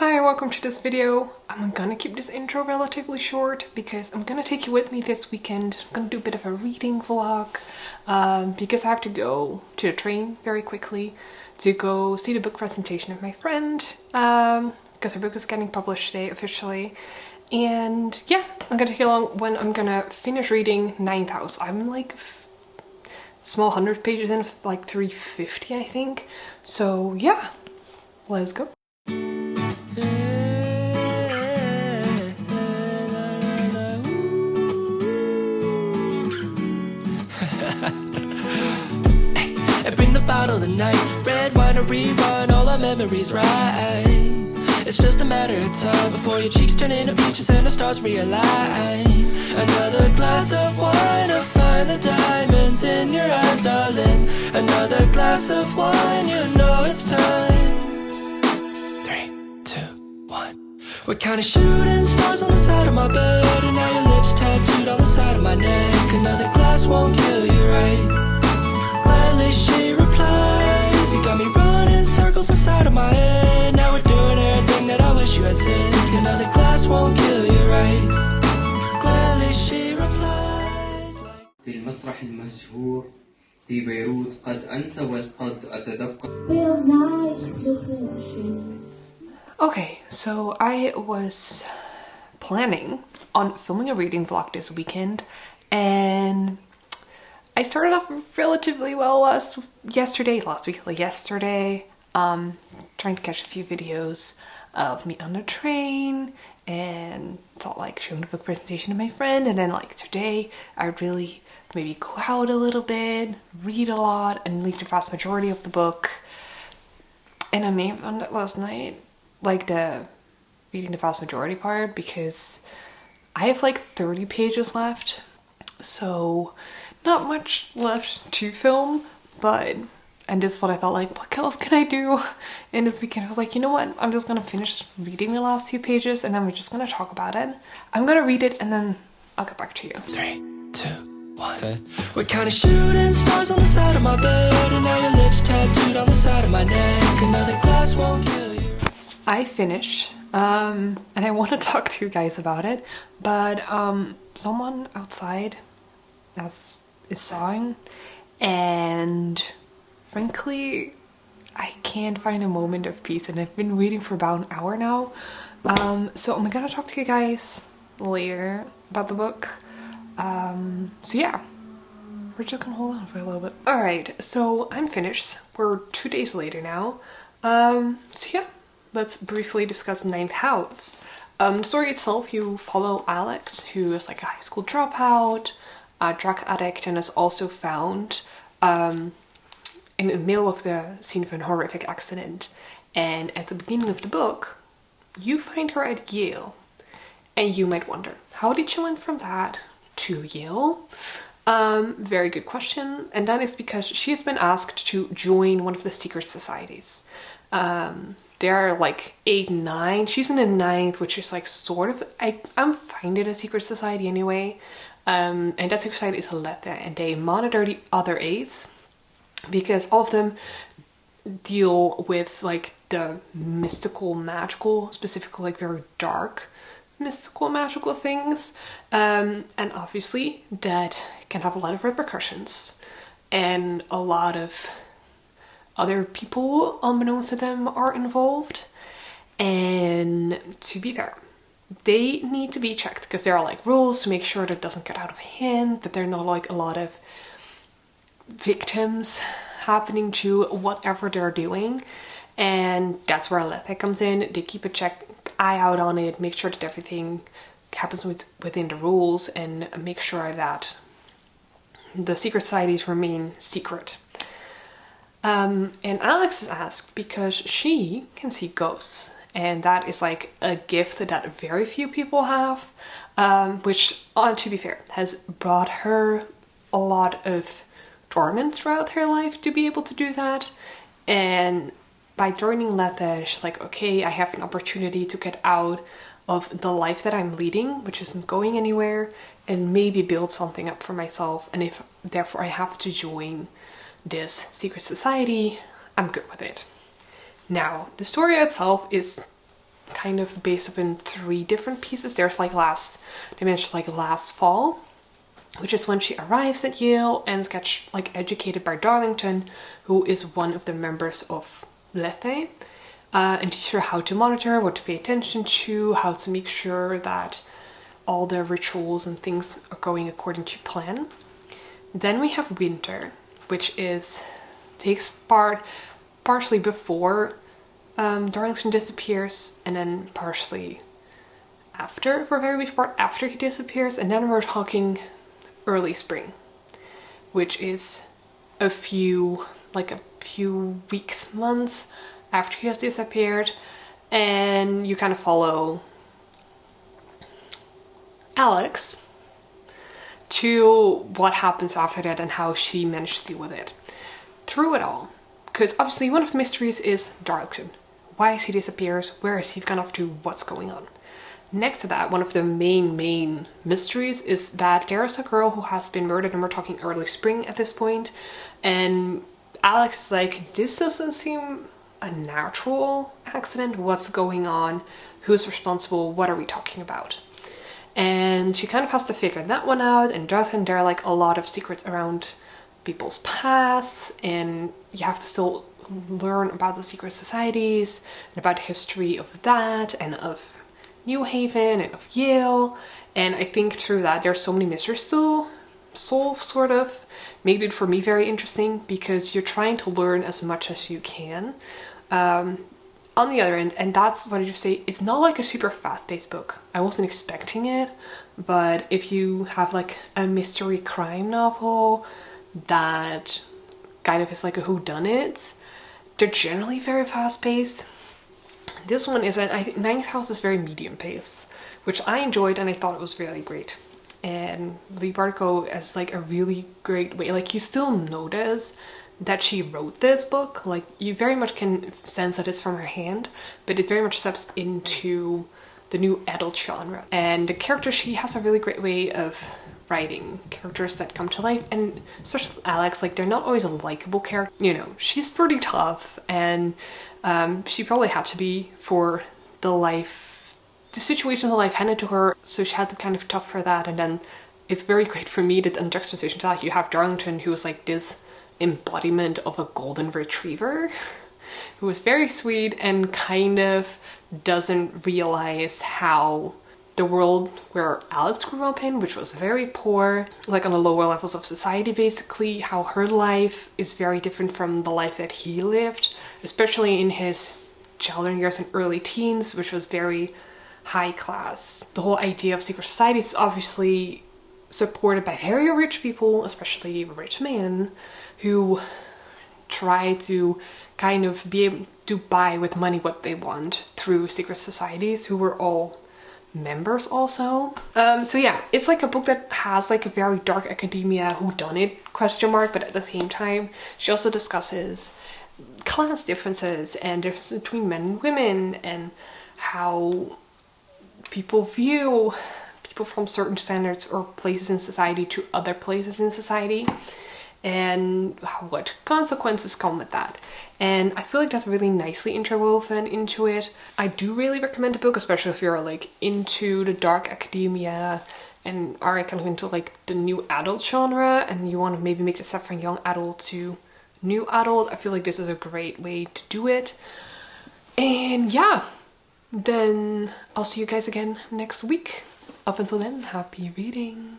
Hi, welcome to this video. I'm gonna keep this intro relatively short because I'm gonna take you with me this weekend. I'm gonna do a bit of a reading vlog because I have to go to the train very quickly to go see the book presentation of my friend because her book is getting published today officially. And yeah, I'm gonna take you along when I'm gonna finish reading Ninth House. I'm like small 100 pages in, like 350 I think. So yeah, let's go. Bring the bottle tonight, red wine or rewind all our memories right. It's just a matter of time before your cheeks turn into peaches and the stars realign. Another glass of wine to find the diamonds in your eyes, darling. Another glass of wine, you know it's time. 3, 2, 1. We're counting shooting stars on the side of my bed, and now your lips tattooed on the side of my neck. Another glass won't kill you, right? Gladly she replies, you got me running circles inside of my head. Now we're doing everything that I wish you had said. Another glass won't kill you, right? Gladly she replies في المسرح المشهور في بيروت قد أنسى والقد أتذكر. Okay, so I was planning on filming a reading vlog this weekend, and I started off relatively well yesterday, trying to catch a few videos of me on the train and thought like showing the book presentation to my friend, and then like today I would really maybe go out a little bit, read a lot and read the vast majority of the book. And I may have done it last night, like the reading the vast majority part, because I have like 30 pages left, so not much left to film. And this is what I thought, like, what else can I do? And this weekend I was like, you know what, I'm just gonna finish reading the last 2 pages and then we're just gonna talk about it. I'm gonna read it and then I'll get back to you. 3, 2, 1. Okay. We're counting shooting stars on the side of my bed, and now your lips tattooed on the side of my neck. Another glass won't kill you. I finished, and I want to talk to you guys about it, but someone outside is sawing, and frankly I can't find a moment of peace, and I've been reading for about an hour now. So I'm gonna talk to you guys later about the book. So yeah, we're just gonna hold on for a little bit. Alright, so I'm finished. We're 2 days later now. So yeah, let's briefly discuss Ninth House. The story itself, you follow Alex, who is like a high school dropout, a drug addict, and is also found in the middle of the scene of a horrific accident. And at the beginning of the book, you find her at Yale. And you might wonder, how did she went from that to Yale? Very good question. And that is because she has been asked to join one of the secret societies. There are like 8 and 9. She's in the 9th, which is like sort of, I'm finding a secret society anyway. And that secret society is Leigh, and they monitor the other 8s because all of them deal with like the mystical, magical, specifically like very dark mystical, magical things. And obviously that can have a lot of repercussions, and a lot of other people unbeknownst to them are involved. And to be fair, they need to be checked because there are like rules to make sure that it doesn't get out of hand, that there are not like a lot of victims happening to whatever they're doing. And that's where Leigh comes in. They keep a eye out on it, make sure that everything happens within the rules, and make sure that the secret societies remain secret. And Alex is asked because she can see ghosts, and that is like a gift that very few people have, which, to be fair, has brought her a lot of torment throughout her life to be able to do that. And by joining Leigh, she's like, okay, I have an opportunity to get out of the life that I'm leading, which isn't going anywhere, and maybe build something up for myself. And if therefore I have to join this secret society, I'm good with it. Now, the story itself is kind of based up in 3 different pieces. There's like they mentioned like last fall, which is when she arrives at Yale and gets like educated by Darlington, who is one of the members of Leigh, and teach her how to monitor, what to pay attention to, how to make sure that all the rituals and things are going according to plan. Then we have winter, which takes part partially before Darlington disappears, and then partially after, for a very brief part after he disappears, and then we're talking early spring, which is a few weeks, months after he has disappeared, and you kind of follow Alex to what happens after that and how she managed to deal with it through it all. Because obviously one of the mysteries is Darlington. Why is he disappears? Where is he gone off to? What's going on? Next to that, one of the main mysteries is that there's a girl who has been murdered, and we're talking early spring at this point, and Alex is like, this doesn't seem a natural accident. What's going on? Who's responsible? What are we talking about? And she kind of has to figure that one out, and there are like a lot of secrets around people's pasts, and you have to still learn about the secret societies and about the history of that and of New Haven and of Yale. And I think through that there's so many mysteries to solve, sort of made it for me very interesting, because you're trying to learn as much as you can. On the other end, and that's what I just say, it's not like a super fast-paced book. I wasn't expecting it, but if you have like a mystery crime novel that kind of is like a whodunit, they're generally very fast-paced. This one isn't. I think Ninth House is very medium-paced, which I enjoyed, and I thought it was really great. And Leigh Bardugo is like a really great way, like you still notice that she wrote this book, like you very much can sense that it's from her hand, but it very much steps into the new adult genre. And the characters, she has a really great way of writing characters that come to life, and especially with Alex, like they're not always a likable character. You know, she's pretty tough, and she probably had to be for the situations of life handed to her, so she had to kind of tough for that. And then it's very great for me that in juxtaposition to that, you have Darlington, who is like this embodiment of a golden retriever, who is very sweet and kind of doesn't realize how the world where Alex grew up in, which was very poor, like on the lower levels of society basically, how her life is very different from the life that he lived, especially in his childhood years and early teens, which was very high class. The whole idea of secret societies is obviously supported by very rich people, especially rich men, who try to kind of be able to buy with money what they want through secret societies, who were all members also. So yeah, it's like a book that has like a very dark academia whodunit question mark, but at the same time she also discusses class differences and differences between men and women, and how people view people from certain standards or places in society to other places in society, and what consequences come with that. And I feel like that's really nicely interwoven into it. I do really recommend the book, especially if you're like into the dark academia and are kind of into like the new adult genre, and you want to maybe make the step from young adult to new adult. I feel like this is a great way to do it. And yeah, then I'll see you guys again next week. Up until then, happy reading.